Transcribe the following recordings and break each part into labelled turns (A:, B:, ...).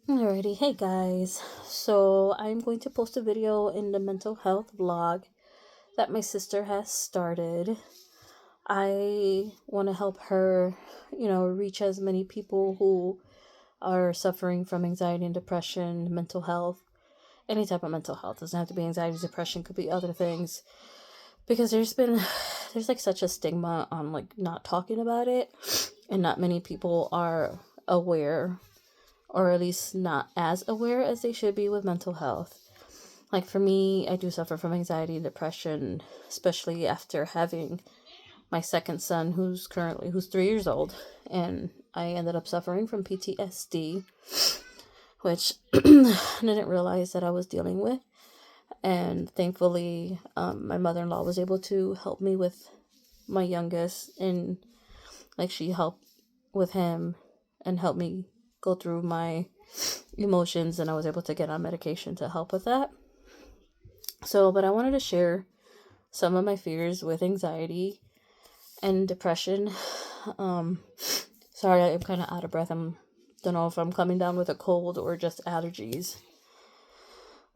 A: Alrighty, hey guys. So I'm going to post a video in the mental health vlog that my sister has started. I want to help her, reach as many people who are suffering from anxiety and depression, mental health, any type of mental health. Doesn't have to be anxiety, depression, could be other things. Because there's like such a stigma on like not talking about it, and not many people are aware, or at least not as aware as they should be with mental health. Like for me, I do suffer from anxiety and depression, especially after having my second son who's 3 years old, and I ended up suffering from PTSD, which I didn't realize that I was dealing with. And thankfully, my mother-in-law was able to help me with my youngest, and like she helped with him and helped me go through my emotions, and I was able to get on medication to help with that. But I wanted to share some of my fears with anxiety and depression. Um, Sorry, I'm kind of out of breath. Don't know if I'm coming down with a cold or just allergies.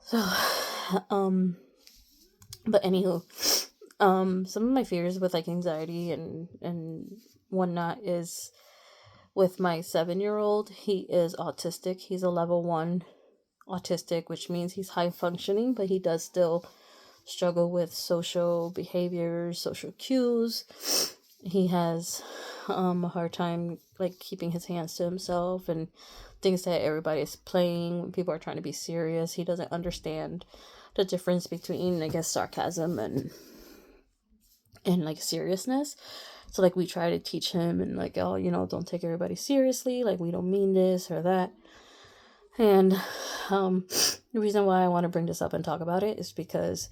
A: So, um, but anywho, some of my fears with like anxiety and whatnot is with my 7-year-old. He is autistic. He's a level 1 autistic, which means he's high functioning, but he does still struggle with social behaviors, social cues. He has a hard time like keeping his hands to himself and things that everybody is playing when people are trying to be serious. He doesn't understand the difference between, I guess, sarcasm and like seriousness. So like we try to teach him and like, oh, don't take everybody seriously, like we don't mean this or that. And the reason why I want to bring this up and talk about it is because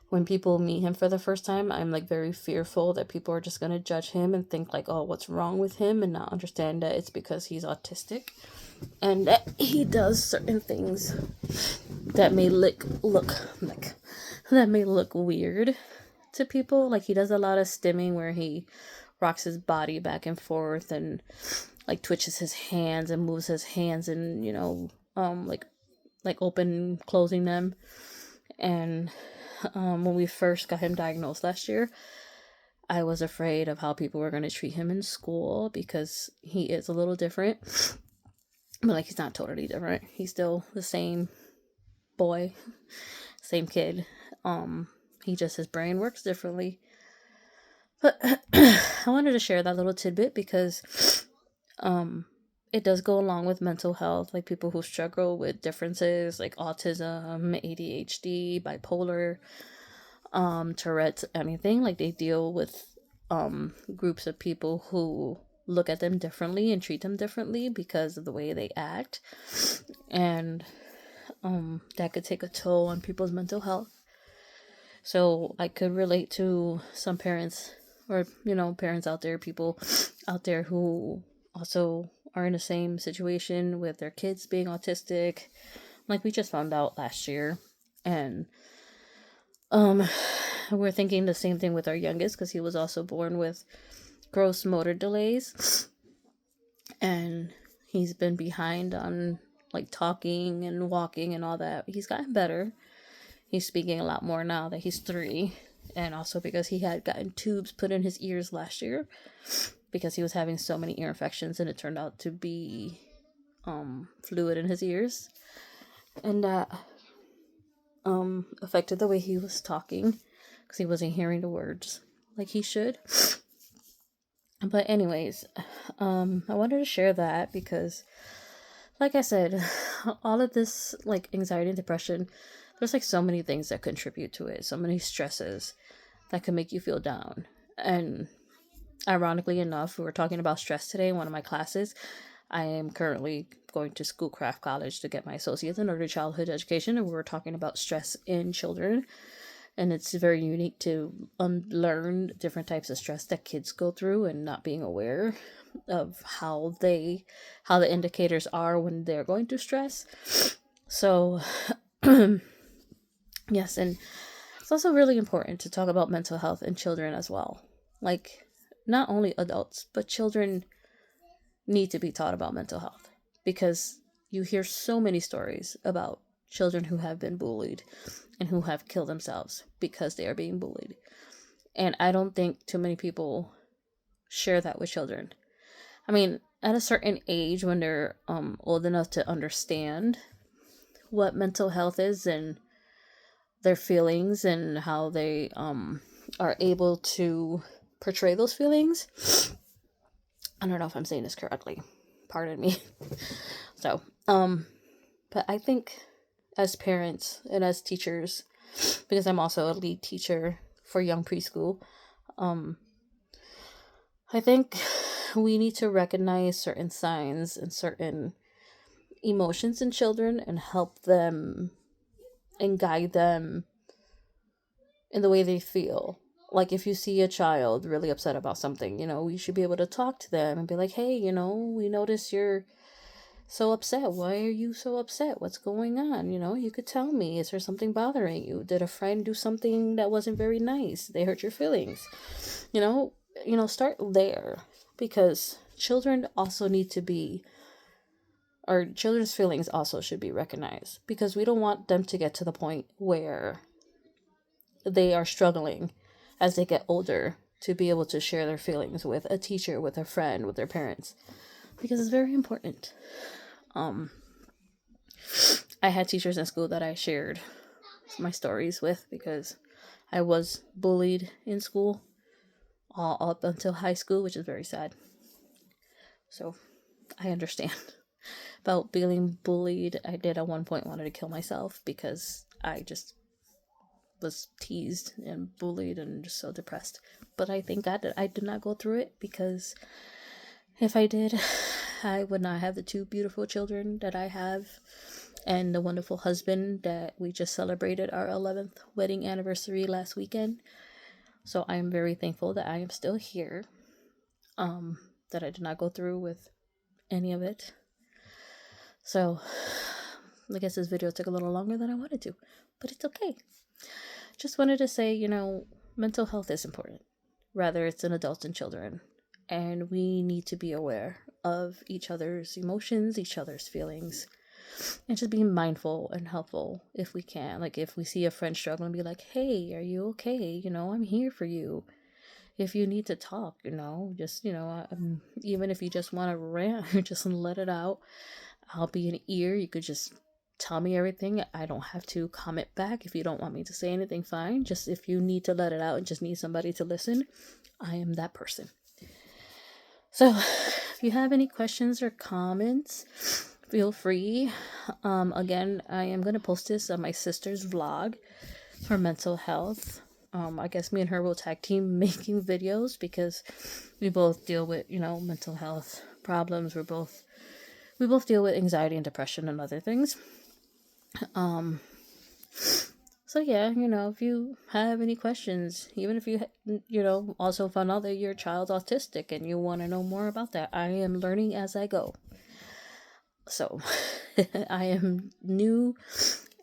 A: when people meet him for the first time, I'm like very fearful that people are just going to judge him and think like, oh, what's wrong with him, and not understand that it's because he's autistic and that he does certain things that may look weird to people. Like he does a lot of stimming where he rocks his body back and forth and like twitches his hands and moves his hands and like open closing them. And when we first got him diagnosed last year, I was afraid of how people were going to treat him in school because he is a little different. But like he's not totally different. He's still the same boy, same kid. He just, his brain works differently. But I wanted to share that little tidbit because it does go along with mental health, like people who struggle with differences like autism, ADHD, bipolar, Tourette's, anything. Like they deal with groups of people who look at them differently and treat them differently because of the way they act. And that could take a toll on people's mental health. So I could relate to some parents, or parents out there, people out there who also are in the same situation with their kids being autistic, like we just found out last year. And we're thinking the same thing with our youngest, because he was also born with gross motor delays, and he's been behind on like talking and walking and all that. He's gotten better. He's speaking a lot more now that he's 3, and also because he had gotten tubes put in his ears last year because he was having so many ear infections, and it turned out to be fluid in his ears, and that affected the way he was talking because he wasn't hearing the words like he should. But anyways, I wanted to share that because, like I said, all of this like anxiety and depression, there's like so many things that contribute to it, so many stresses that can make you feel down. And ironically enough, we were talking about stress today in one of my classes. I am currently going to Schoolcraft College to get my associates in early childhood education, and we were talking about stress in children. And it's very unique to unlearn different types of stress that kids go through and not being aware of how the indicators are when they're going through stress. So yes, and it's also really important to talk about mental health in children as well. Like not only adults, but children need to be taught about mental health, because You hear so many stories about children who have been bullied and who have killed themselves because they are being bullied. And I don't think too many people share that with children. I mean, at a certain age, when they're old enough to understand what mental health is and their feelings and how they are able to portray those feelings. I don't know if I'm saying this correctly. Pardon me. So, but I think as parents and as teachers, because I'm also a lead teacher for young preschool, I think we need to recognize certain signs and certain emotions in children and help them and guide them in the way they feel. Like if you see a child really upset about something, you should be able to talk to them and be like, hey, we notice you're so upset. Why are you so upset? What's going on? You could tell me. Is there something bothering you? Did a friend do something that wasn't very nice? They hurt your feelings. Start there, because children also need to be, or children's feelings also should be recognized, because we don't want them to get to the point where they are struggling as they get older to be able to share their feelings with a teacher, with a friend, with their parents, because it's very important. I had teachers in school that I shared my stories with because I was bullied in school all up until high school, which is very sad. So I understand about being bullied. I did at one point wanted to kill myself because I just was teased and bullied and just so depressed. But I thank God that I did not go through it, because if I did, I would not have the two beautiful children that I have and the wonderful husband that we just celebrated our 11th wedding anniversary last weekend. So I am very thankful that I am still here, that I did not go through with any of it. So I guess this video took a little longer than I wanted to, but it's okay. Just wanted to say, mental health is important, whether it's in adults and children. And we need to be aware of each other's emotions, each other's feelings, and just being mindful and helpful if we can. Like if we see a friend struggling, be like, hey, are you okay? I'm here for you. If you need to talk, just, even if you just want to rant, just let it out. I'll be an ear. You could just tell me everything. I don't have to comment back. If you don't want me to say anything, fine. Just if you need to let it out and just need somebody to listen, I am that person. So if you have any questions or comments, feel free. Again, I am going to post this on my sister's vlog for mental health. I guess me and her will tag team making videos, because we both deal with, mental health problems. We both deal with anxiety and depression and other things. So yeah, if you have any questions, even if you, also found out that your child's autistic and you want to know more about that, I am learning as I go. So I am new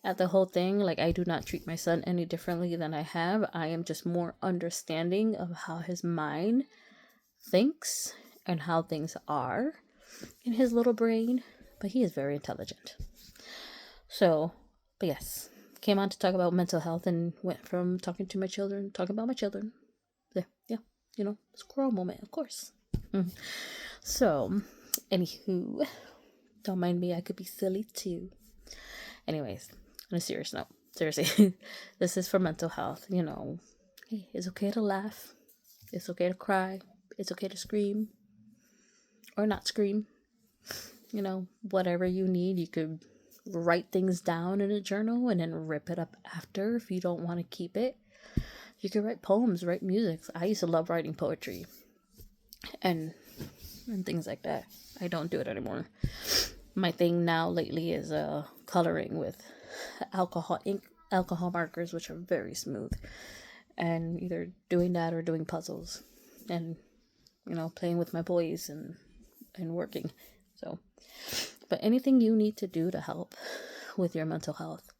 A: at the whole thing. Like, I do not treat my son any differently than I have. I am just more understanding of how his mind thinks and how things are in his little brain, but he is very intelligent. So, but yes, came on to talk about mental health and went from talking about my children. Yeah, squirrel moment, of course. So, anywho, don't mind me, I could be silly too. Anyways, on a serious note, seriously, this is for mental health. Hey, it's okay to laugh. It's okay to cry. It's okay to scream or not scream. Whatever you need. You could write things down in a journal and then rip it up after if you don't want to keep it. You could write poems, write music. I used to love writing poetry and things like that. I don't do it anymore. My thing now lately is coloring with alcohol markers, which are very smooth, and either doing that or doing puzzles and playing with my boys and working. So, but anything you need to do to help with your mental health,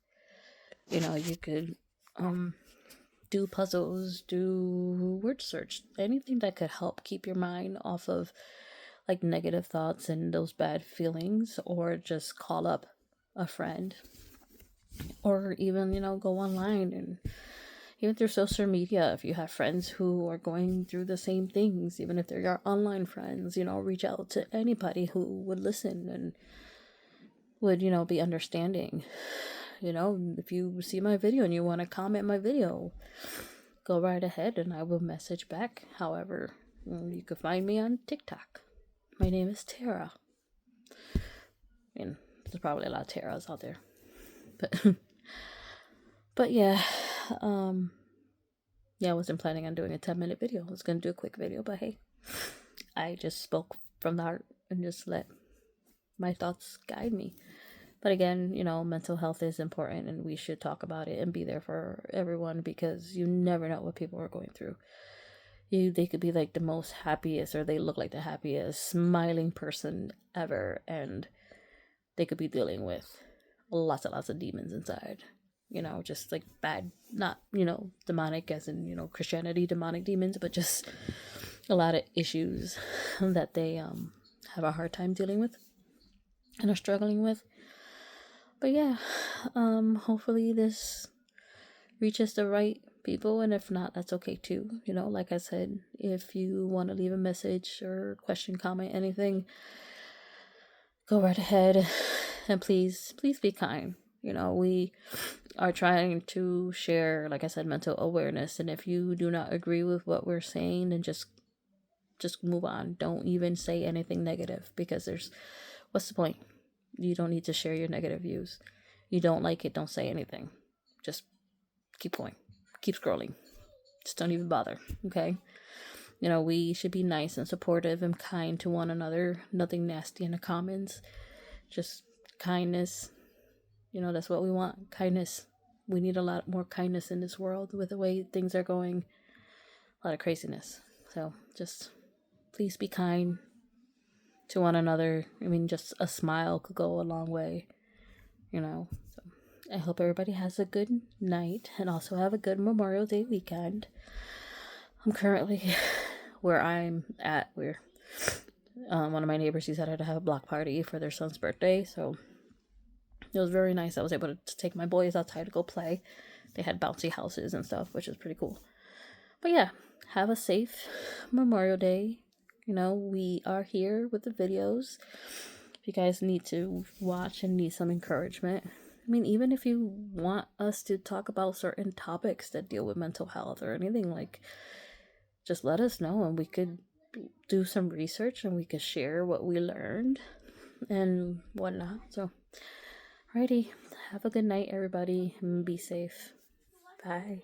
A: you could do puzzles, do word search, anything that could help keep your mind off of like negative thoughts and those bad feelings, or just call up a friend, or even, go online, and even through social media, if you have friends who are going through the same things, even if they're your online friends, reach out to anybody who would listen and would, be understanding. If you see my video and you want to comment my video, go right ahead and I will message back. However, you can find me on TikTok. My name is Tara. There's probably a lot of Taras out there. But yeah, I wasn't planning on doing a 10-minute video. I was going to do a quick video, but hey, I just spoke from the heart and just let my thoughts guide me. But again, mental health is important, and we should talk about it and be there for everyone, because you never know what people are going through. They could be like the most happiest, or they look like the happiest, smiling person ever, and they could be dealing with lots and lots of demons inside. Just like bad, not, demonic as in, Christianity, demonic demons, but just a lot of issues that they have a hard time dealing with and are struggling with. But yeah, hopefully this reaches the right people, and if not, that's okay too. Like I said, if you want to leave a message or question, comment, anything, go right ahead, and please be kind. We are trying to share, like I said, mental awareness, and if you do not agree with what we're saying, then just move on. Don't even say anything negative, because what's the point? You don't need to share your negative views. You don't like it, don't say anything. Just keep going. Keep scrolling. Just don't even bother, okay? We should be nice and supportive and kind to one another. Nothing nasty in the comments. Just kindness. That's what we want. Kindness. We need a lot more kindness in this world with the way things are going. A lot of craziness. So just please be kind to one another. Just a smile could go a long way. So I hope everybody has a good night and also have a good Memorial Day weekend. I'm currently where I'm at, where one of my neighbors decided to have a block party for their son's birthday, so it was very nice. I was able to take my boys outside to go play. They had bouncy houses and stuff, which is pretty cool. But yeah, have a safe Memorial Day. We are here with the videos. If you guys need to watch and need some encouragement, even if you want us to talk about certain topics that deal with mental health or anything, like, just let us know, and we could do some research and we could share what we learned and whatnot. So, alrighty, have a good night, everybody, and be safe. Bye.